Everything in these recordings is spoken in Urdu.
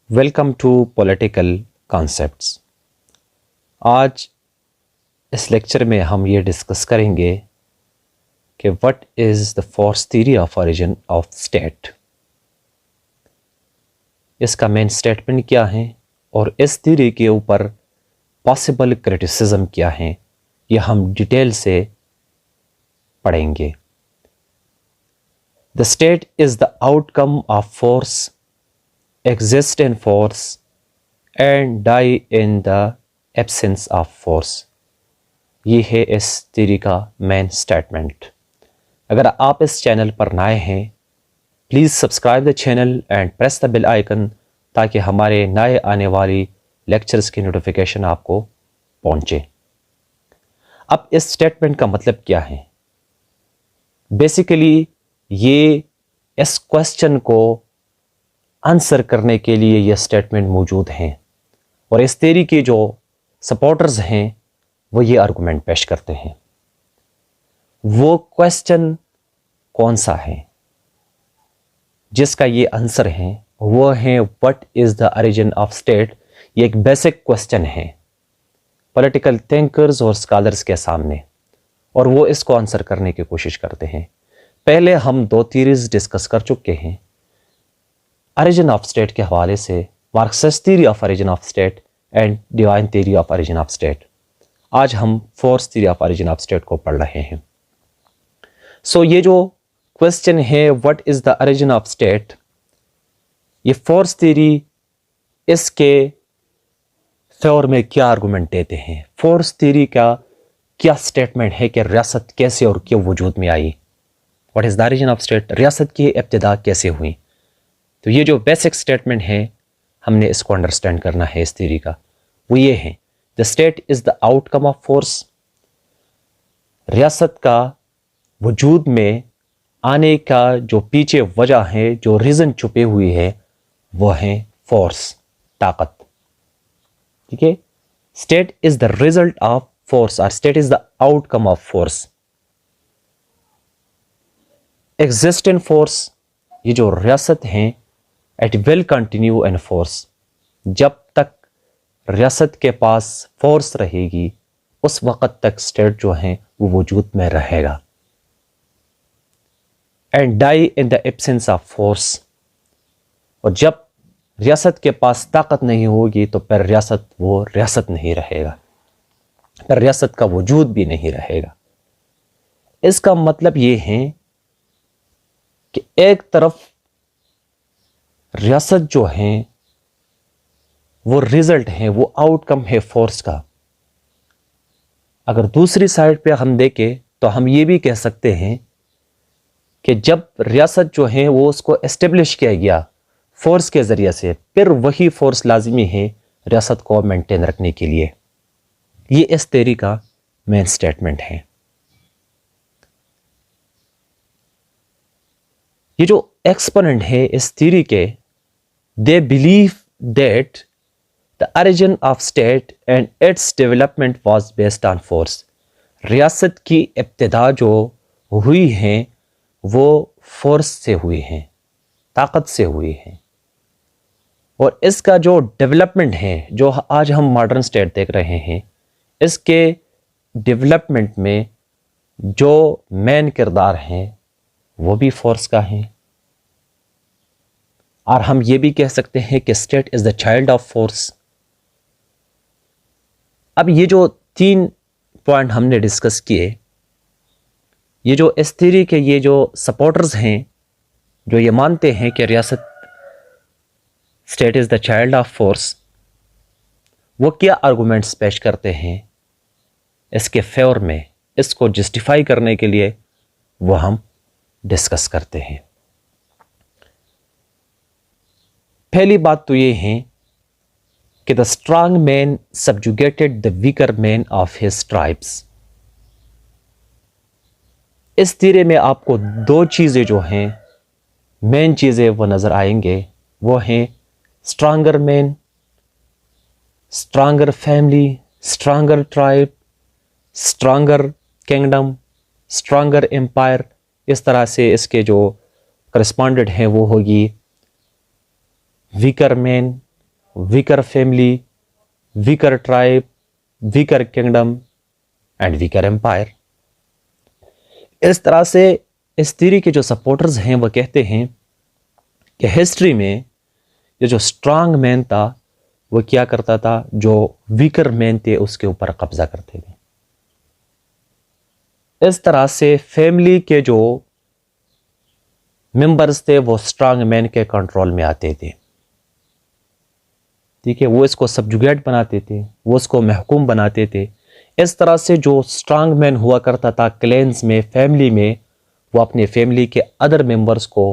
Welcome to political concepts. آج اس لیکچر میں ہم یہ ڈسکس کریں گے کہ what is the force theory of origin of state, اس کا مین اسٹیٹمنٹ کیا ہے اور اس تھیوری کے اوپر پاسبل کرٹیسزم کیا ہیں، یہ ہم ڈیٹیل سے پڑھیں گے۔ The state is the outcome of force, exist in force and die in the absence of force۔ یہ ہے اس تھیوری کا مین اسٹیٹمنٹ۔ اگر آپ اس چینل پر نئے ہیں please subscribe the channel and press the bell icon تاکہ ہمارے نئے آنے والی لیکچرز کی نوٹیفیکیشن آپ کو پہنچے۔ اب اس اسٹیٹمنٹ کا مطلب کیا ہے؟ بیسیکلی یہ اس کوشچن کو آنسر کرنے کے لیے یہ اسٹیٹمنٹ موجود ہیں، اور اس تھیوری کے جو سپورٹرز ہیں وہ یہ آرگومنٹ پیش کرتے ہیں۔ وہ کوشچن کون سا ہے جس کا یہ آنسر ہے؟ وہ ہے what is the origin of state. یہ ایک بیسک کوشچن ہے پولیٹیکل تھنکرز اور اسکالرز کے سامنے، اور وہ اس کو آنسر کرنے کی کوشش کرتے ہیں۔ پہلے ہم دو تھیوریز ڈسکس کر چکے ہیں اوریجن آف اسٹیٹ کے حوالے سے، Marxist theory of origin of state and divine theory of origin of state. آج ہم force theory of origin of state کو پڑھ رہے ہیں۔ سو یہ جو کوشچن ہے what is the origin of state, یہ فورس تھیوری اس کے فیور میں کیا آرگومنٹ دیتے ہیں؟ فورس تھیوری کا کیا اسٹیٹمنٹ ہے کہ ریاست کیسے اور کیوں وجود میں آئی؟ What is the origin of state, ریاست کی ابتدا کیسے ہوئی؟ تو یہ جو بیسک سٹیٹمنٹ ہے ہم نے اس کو انڈرسٹینڈ کرنا ہے اس تھیوری کا۔ وہ یہ ہے the state is the outcome of force, ریاست کا وجود میں آنے کا جو پیچھے وجہ ہے، جو ریزن چھپے ہوئی ہے، وہ ہیں فورس، طاقت۔ ٹھیک ہے، state is the result of force اور state is the outcome of force. Exist in force, یہ جو ریاست ہیں it will continue in force, جب تک ریاست کے پاس فورس رہے گی اس وقت تک اسٹیٹ جو ہیں وہ وجود میں رہے گا۔ And die in the absence of force, اور جب ریاست کے پاس طاقت نہیں ہوگی تو پھر وہ ریاست نہیں رہے گا، پھر ریاست کا وجود بھی نہیں رہے گا۔ اس کا مطلب یہ ہے کہ ایک طرف ریاست جو ہیں وہ ریزلٹ ہیں، وہ آؤٹ کم ہے فورس کا۔ اگر دوسری سائڈ پہ ہم دیکھیں تو ہم یہ بھی کہہ سکتے ہیں کہ جب ریاست جو ہیں وہ اس کو اسٹیبلش کیا گیا فورس کے ذریعے سے، پھر وہی فورس لازمی ہے ریاست کو مینٹین رکھنے کے لیے۔ یہ اس تھیوری کا مین سٹیٹمنٹ ہے۔ یہ جو ایکسپوننٹ ہے اس تھیوری کے، they believe that the origin of state and its development was based on force۔ ریاست کی ابتدا جو ہوئی ہیں وہ فورس سے ہوئی ہیں، طاقت سے ہوئی ہیں، اور اس کا جو ڈیولپمنٹ ہے، جو آج ہم ماڈرن اسٹیٹ دیکھ رہے ہیں، اس کے ڈیولپمنٹ میں جو مین کردار ہیں وہ بھی فورس کا ہیں۔ اور ہم یہ بھی کہہ سکتے ہیں کہ state is the child of force. اب یہ جو تین پوائنٹ ہم نے ڈسکس کیے، یہ جو اس تھیوری کے یہ جو سپورٹرز ہیں جو یہ مانتے ہیں کہ ریاست state is the child of force, وہ کیا آرگومنٹس پیش کرتے ہیں اس کے فیور میں، اس کو جسٹیفائی کرنے کے لیے وہ ہم ڈسکس کرتے ہیں۔ پہلی بات تو یہ ہے کہ the strong man subjugated the weaker man of his tribes. اس تھیوری میں آپ کو دو چیزیں جو ہیں مین چیزیں وہ نظر آئیں گے، وہ ہیں stronger man, stronger family, stronger tribe, stronger kingdom, stronger empire. اس طرح سے اس کے جو کرسپونڈنٹ ہیں وہ ہوگی weaker man, weaker family, weaker tribe, weaker kingdom and weaker empire. اس طرح سے اس تھیوری کے جو سپورٹرز ہیں وہ کہتے ہیں کہ ہسٹری میں یہ جو اسٹرانگ مین تھا وہ کیا کرتا تھا, جو ویکر مین تھے اس کے اوپر قبضہ کرتے تھے. اس طرح سے فیملی کے جو ممبرز تھے وہ اسٹرانگ مین کے کنٹرول میں آتے تھے. ٹھیک ہے, وہ اس کو سبجوگیٹ بناتے تھے, وہ اس کو محکوم بناتے تھے. اس طرح سے جو اسٹرانگ مین ہوا کرتا تھا کلینز میں, فیملی میں, وہ اپنے فیملی کے ادر ممبرز کو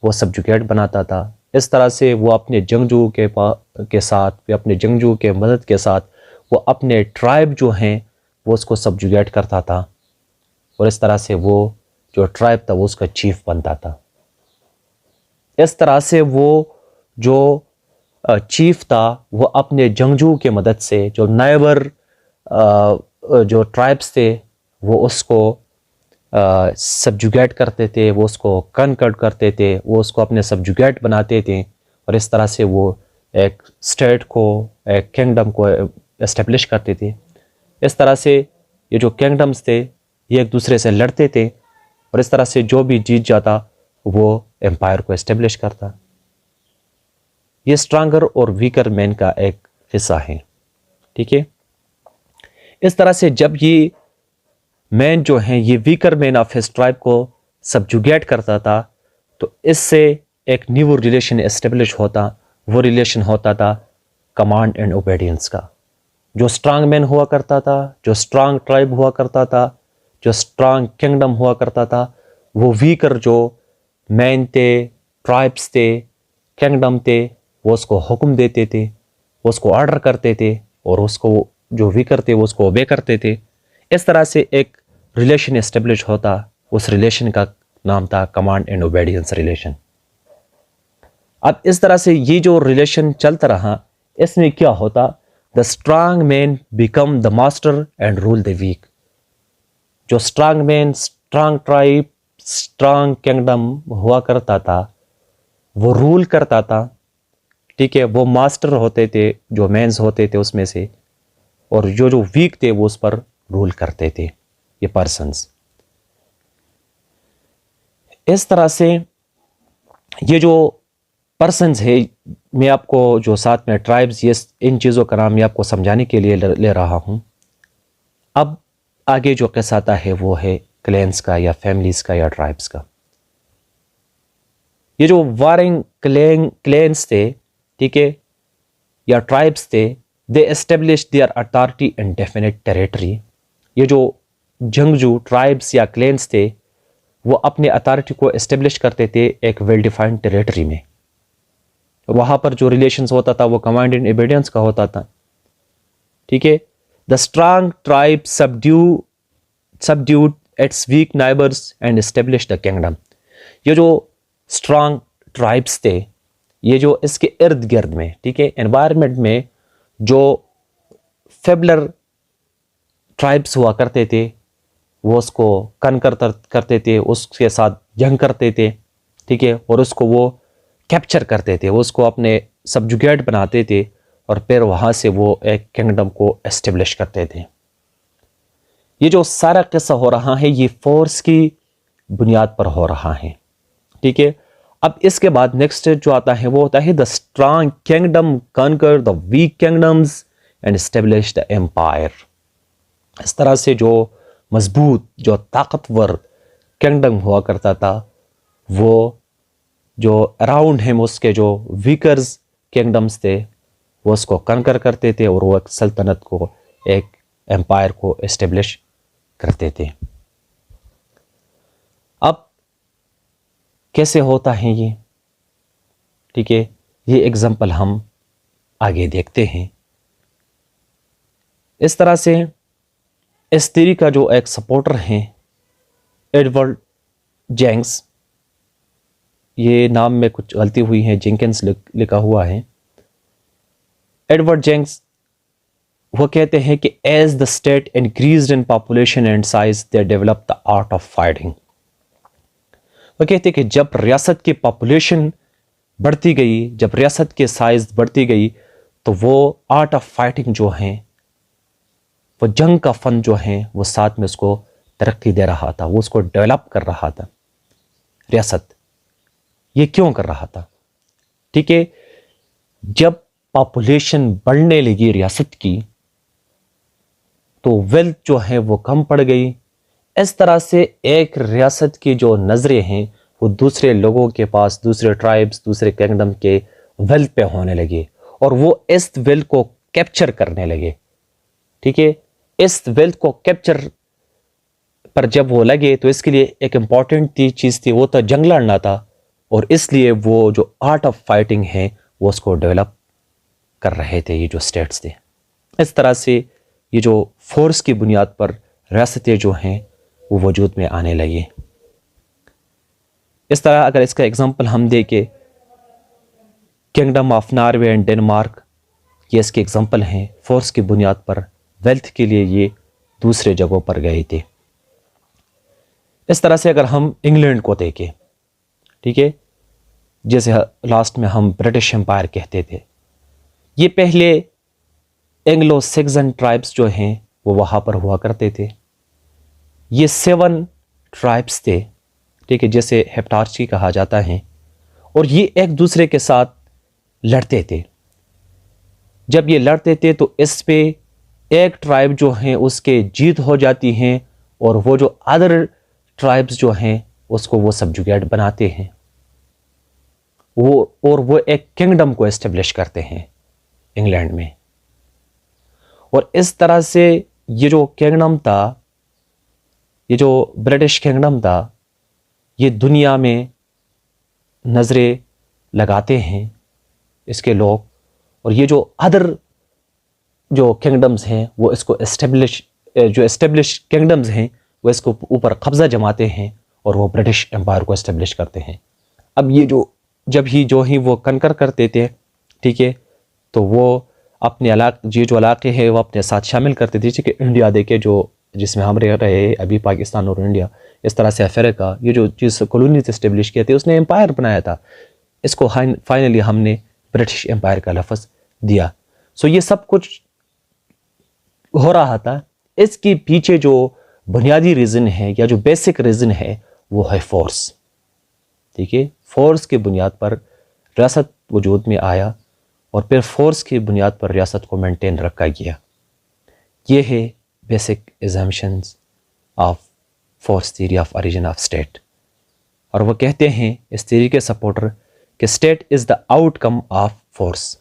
وہ سبجوگیٹ بناتا تھا. اس طرح سے وہ اپنے جنگجو کے ساتھ, اپنے جنگجو کے مدد کے ساتھ وہ اپنے ٹرائب جو ہیں وہ اس کو سبجوگیٹ کرتا تھا, اور اس طرح سے وہ جو ٹرائب تھا وہ اس کا چیف بنتا تھا. اس طرح سے وہ جو چیف تھا وہ اپنے جنگجو کے مدد سے جو نائبر جو ٹرائبس تھے وہ اس کو سبجوگیٹ کرتے تھے, وہ اس کو کنکرڈ کرتے تھے, وہ اس کو اپنے سبجوگیٹ بناتے تھے, اور اس طرح سے وہ ایک اسٹیٹ کو, ایک کنگڈم کو اسٹیبلش کرتے تھے. اس طرح سے یہ جو کنگڈمز تھے یہ ایک دوسرے سے لڑتے تھے, اور اس طرح سے جو بھی جیت جاتا وہ امپائر کو اسٹیبلش کرتا. یہ اسٹرانگر اور ویکر مین کا ایک حصہ ہے. ٹھیک ہے, اس طرح سے جب یہ مین جو ہیں یہ weaker man of his tribe کو سبجوگیٹ کرتا تھا تو اس سے ایک نیو ریلیشن اسٹیبلش ہوتا. وہ ریلیشن ہوتا تھا کمانڈ اینڈ اوبیڈینس کا. جو اسٹرانگ مین ہوا کرتا تھا, جو اسٹرانگ ٹرائب ہوا کرتا تھا, جو اسٹرانگ کنگڈم ہوا کرتا تھا, وہ ویکر جو مین تھے, ٹرائبس تھے, کنگڈم تھے, وہ اس کو حکم دیتے تھے, وہ اس کو آرڈر کرتے تھے, اور اس کو جو ویکر تھے وہ اس کو اوبے کرتے تھے. اس طرح سے ایک ریلیشن اسٹیبلش ہوتا. اس ریلیشن کا نام تھا کمانڈ اینڈ اوبیڈینس ریلیشن. اب اس طرح سے یہ جو ریلیشن چلتا رہا, اس میں کیا ہوتا, the strong man become the master and rule the weak. جو strong man, strong tribe, strong kingdom ہوا کرتا تھا وہ رول کرتا تھا. ٹھیک ہے, وہ ماسٹر ہوتے تھے جو مینز ہوتے تھے اس میں سے, اور جو ویک تھے وہ اس پر رول کرتے تھے, یہ پرسنز. اس طرح سے یہ جو پرسنز ہے, میں آپ کو جو ساتھ میں ٹرائبز, یہ ان چیزوں کا نام میں آپ کو سمجھانے کے لیے لے رہا ہوں. اب آگے جو قصہ آتا ہے وہ ہے کلینز کا, یا فیملیز کا, یا ٹرائبز کا. یہ جو وارنگ کلینز تھے, ٹھیک ہے, یا ٹرائبس تھے, they establish their authority in definite territory. یہ جو جنگجو ٹرائبس یا کلینز تھے وہ اپنے اتھارٹی کو اسٹیبلش کرتے تھے ایک ویل ڈیفائنڈ ٹیریٹری میں. وہاں پر جو ریلیشنز ہوتا تھا وہ کمانڈ اینڈ اوبیڈینس کا ہوتا تھا. ٹھیک ہے, the strong tribe subdued its weak neighbours and establish the kingdom. یہ جو اسٹرانگ ٹرائبس تھے, یہ جو اس کے ارد گرد میں, ٹھیک ہے, انوائرمنٹ میں جو فیبلر ٹرائبس ہوا کرتے تھے وہ اس کو کنکر کرتے تھے, اس کے ساتھ جنگ کرتے تھے. ٹھیک ہے, اور اس کو وہ کیپچر کرتے تھے, وہ اس کو اپنے سبجوگیٹ بناتے تھے, اور پھر وہاں سے وہ ایک کنگڈم کو اسٹیبلش کرتے تھے. یہ جو سارا قصہ ہو رہا ہے یہ فورس کی بنیاد پر ہو رہا ہے. ٹھیک ہے, اب اس کے بعد نیکسٹ جو آتا ہے وہ ہوتا ہے the strong kingdom conquer the weak kingdoms and establish the empire. اس طرح سے جو مضبوط, جو طاقتور کنگڈم ہوا کرتا تھا وہ جو اراؤنڈ ہم اس کے جو ویکرز کنگڈمز تھے وہ اس کو کنکر کرتے تھے, اور وہ ایک سلطنت کو, ایک امپائر کو اسٹیبلش کرتے تھے. اب کیسے ہوتا ہے یہ, ٹھیک ہے, یہ ایگزامپل ہم آگے دیکھتے ہیں. اس طرح سے اس تھیوری کا جو ایک سپورٹر ہیں ایڈورڈ جینکس, یہ نام میں کچھ غلطی ہوئی ہے, جینکنس لکھا ہوا ہے. ایڈورڈ جینکس وہ کہتے ہیں کہ as the state increased in population and size they develop the art of fighting. وہ کہتے ہیں کہ جب ریاست کی پاپولیشن بڑھتی گئی, جب ریاست کے سائز بڑھتی گئی تو وہ آرٹ آف فائٹنگ جو ہیں، وہ جنگ کا فن جو ہیں، وہ ساتھ میں اس کو ترقی دے رہا تھا، وہ اس کو ڈیولپ کر رہا تھا ریاست۔ یہ کیوں کر رہا تھا؟ ٹھیک ہے، جب پاپولیشن بڑھنے لگی ریاست کی تو ویلتھ جو ہے وہ کم پڑ گئی۔ اس طرح سے ایک ریاست کی جو نظریں ہیں وہ دوسرے لوگوں کے پاس، دوسرے ٹرائبز، دوسرے کنگڈم کے ویلتھ پہ ہونے لگے، اور وہ اس ویلتھ کو کیپچر کرنے لگے۔ ٹھیک ہے، اس ویلتھ کو کیپچر پر جب وہ لگے تو اس کے لیے ایک امپورٹنٹ چیز تھی، وہ تھا جنگ لڑنا تھا، اور اس لیے وہ جو آرٹ آف فائٹنگ ہے وہ اس کو ڈیولپ کر رہے تھے یہ جو اسٹیٹس تھے۔ اس طرح سے یہ جو فورس کی بنیاد پر ریاستیں جو ہیں وہ وجود میں آنے لگی۔ اس طرح اگر اس کا ایگزامپل ہم دیں کہ kingdom of Norway and Denmark, یہ اس کے ایگزامپل ہیں، فورس کی بنیاد پر ویلتھ کے لیے یہ دوسرے جگہوں پر گئے تھے۔ اس طرح سے اگر ہم انگلینڈ کو دیکھیں، ٹھیک ہے، جیسے لاسٹ میں ہم برٹش امپائر کہتے تھے، یہ پہلے اینگلو سیکزن ٹرائبس جو ہیں وہ وہاں پر ہوا کرتے تھے۔ یہ 7 ٹرائبس تھے، ٹھیک ہے، جیسے ہیپٹارچی کہا جاتا ہے، اور یہ ایک دوسرے کے ساتھ لڑتے تھے۔ جب یہ لڑتے تھے تو اس پہ ایک ٹرائب جو ہیں اس کے جیت ہو جاتی ہیں، اور وہ جو ادر ٹرائبس جو ہیں اس کو وہ سبجوگیٹ بناتے ہیں، وہ ایک کنگڈم کو اسٹیبلش کرتے ہیں انگلینڈ میں۔ اور اس طرح سے یہ جو کنگڈم تھا، یہ جو برٹش کنگڈم تھا، یہ دنیا میں نظریں لگاتے ہیں اس کے لوگ، اور یہ جو ادر جو کنگڈمز ہیں وہ اس کو اسٹیبلش کنگڈمز ہیں وہ اس کو اوپر قبضہ جماتے ہیں، اور وہ برٹش امپائر کو اسٹیبلش کرتے ہیں۔ اب یہ جب ہی وہ کنکر کرتے تھے، ٹھیک ہے، تو وہ اپنے جو علاقے ہیں وہ اپنے ساتھ شامل کرتے تھے۔ ٹھیک ہے، انڈیا دیکھے جس میں ہم رہ رہے ہیں ابھی، پاکستان اور انڈیا، اس طرح سے افریقہ، یہ جو چیز کالونیز اسٹیبلش کیے تھے اس نے امپائر بنایا تھا، اس کو فائنلی ہم نے برٹش امپائر کا لفظ دیا۔ سو یہ سب کچھ ہو رہا تھا، اس کے پیچھے جو بنیادی ریزن ہے یا جو بیسک ریزن ہے وہ ہے فورس۔ ٹھیک ہے، فورس کی بنیاد پر ریاست وجود میں آیا، اور پھر فورس کی بنیاد پر ریاست کو مینٹین رکھا گیا۔ یہ ہے basic assumptions of force theory of origin of state. اور وہ کہتے ہیں اس تھیوری کے سپورٹر کہ state is the outcome of force.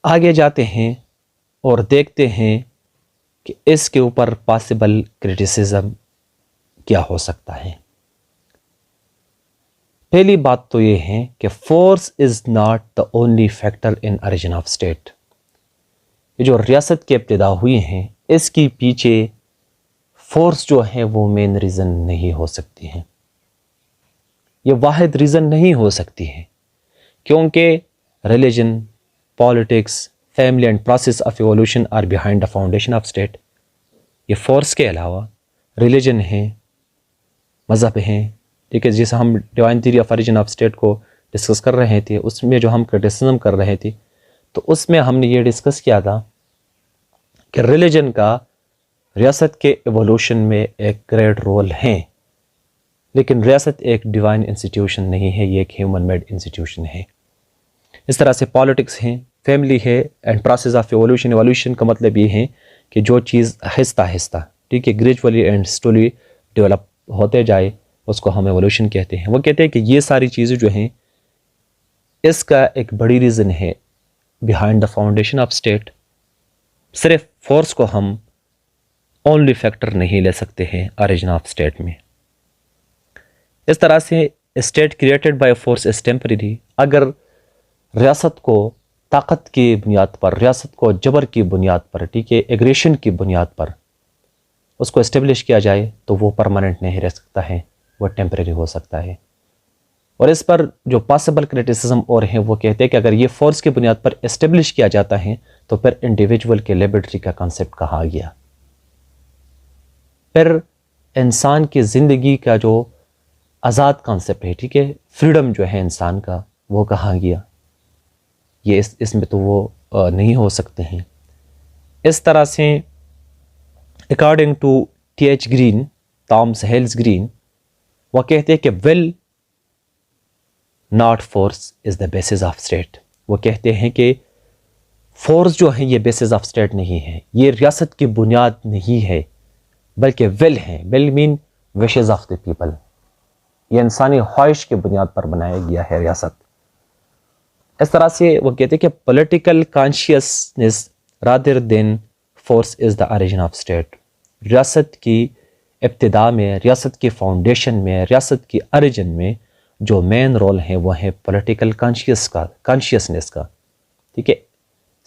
آگے جاتے ہیں اور دیکھتے ہیں کہ اس کے اوپر پاسبل کرٹیسزم کیا ہو سکتا ہے۔ پہلی بات تو یہ ہے کہ force is not the only factor in origin of state. یہ جو ریاست کی ابتدا ہوئی ہیں اس کی پیچھے فورس جو ہے وہ مین ریزن نہیں ہو سکتی ہے، یہ واحد ریزن نہیں ہو سکتی ہے، کیونکہ religion, politics, family and process of evolution are behind the foundation of state. یہ فورس کے علاوہ ریلیجن ہیں، مذہب ہیں، ٹھیک ہے، جیسے ہم divine theory of origin of state کو ڈسکس کر رہے تھے، اس میں جو ہم کرٹیسزم کر رہے تھے تو اس میں ہم نے یہ ڈسکس کیا تھا کہ ریلیجن کا ریاست کے ایوولوشن میں ایک گریٹ رول ہے، لیکن ریاست ایک ڈیوائن انسٹیٹیوشن نہیں ہے، یہ ایک ہیومن میڈ انسٹیٹیوشن ہے۔ اس طرح سے پالیٹکس ہیں، فیملی ہے، and process of evolution. Evolution کا مطلب یہ ہے کہ جو چیز آہستہ آہستہ، ٹھیک ہے، گریجولی اینڈ سلولی ڈیولپ ہوتے جائے اس کو ہم ایوولوشن کہتے ہیں۔ وہ کہتے ہیں کہ یہ ساری چیزیں جو ہیں اس کا ایک بڑی ریزن ہے behind the foundation of state. صرف فورس کو ہم اونلی فیکٹر نہیں لے سکتے ہیں اوریجن آف اسٹیٹ میں۔ اس طرح سے state created by force is temporary. اگر ریاست کو طاقت کی بنیاد پر، ریاست کو جبر کی بنیاد پر، ٹھیک ہے، ایگریشن کی بنیاد پر اس کو اسٹیبلش کیا جائے تو وہ پرماننٹ نہیں رہ سکتا ہے، وہ ٹیمپریری ہو سکتا ہے۔ اور اس پر جو پاسبل کرٹیسزم اور ہیں وہ کہتے ہیں کہ اگر یہ فورس کی بنیاد پر اسٹیبلش کیا جاتا ہے تو پھر انڈیویجول کے لیبرٹی کا کانسیپٹ کہا گیا، پھر انسان کی زندگی کا جو آزاد کانسیپٹ ہے، ٹھیک ہے، فریڈم جو ہے انسان کا، وہ کہا گیا۔ یہ اس میں تو وہ نہیں ہو سکتے ہیں. اس طرح سے according to T H Green, Thomas Hill Green, وہ کہتے ہیں کہ will not force is the basis of state. وہ کہتے ہیں کہ فورس جو ہے یہ بیسس آف اسٹیٹ نہیں ہے، یہ ریاست کی بنیاد نہیں ہے، بلکہ ول ہے. ول مین وشز آف دا پیپل. یہ انسانی خواہش کی بنیاد پر بنایا گیا ہے ریاست. اس طرح سے وہ کہتے ہیں کہ political consciousness rather than force is the origin of state. ریاست کی ابتدا میں، ریاست کی فاؤنڈیشن میں، ریاست کی اوریجن میں جو مین رول ہے وہ ہے پولیٹیکل کانشیسنس کا. ٹھیک ہے،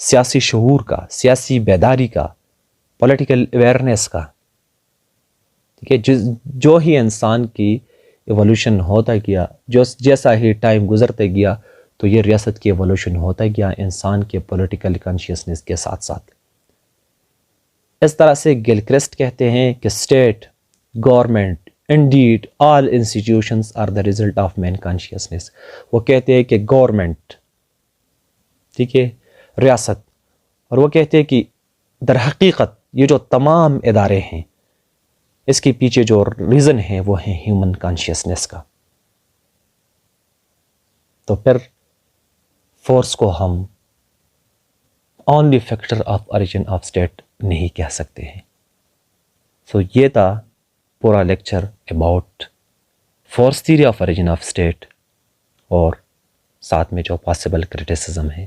سیاسی شعور کا، سیاسی بیداری کا، پولیٹیکل اویئرنیس کا. ٹھیک ہے، جو ہی انسان کی ایوولوشن ہوتا گیا، جیسا ہی ٹائم گزرتے گیا تو یہ ریاست کی ایوولوشن ہوتا گیا انسان کے پولیٹیکل کانشیسنس کے ساتھ ساتھ. اس طرح سے گلکرسٹ کہتے ہیں کہ state, government, indeed all institutions are the result of man consciousness. وہ کہتے ہیں کہ گورنمنٹ، ٹھیک ہے، ریاست، اور وہ کہتے ہیں کہ در حقیقت یہ جو تمام ادارے ہیں اس کے پیچھے جو ریزن ہے وہ ہے ہیومن کانشیسنس کا. تو پھر فورس کو ہم only factor of origin of state نہیں کہہ سکتے ہیں. سو یہ تھا پورا lecture about force theory of origin of state اور ساتھ میں جو پاسبل کرٹیسزم ہے.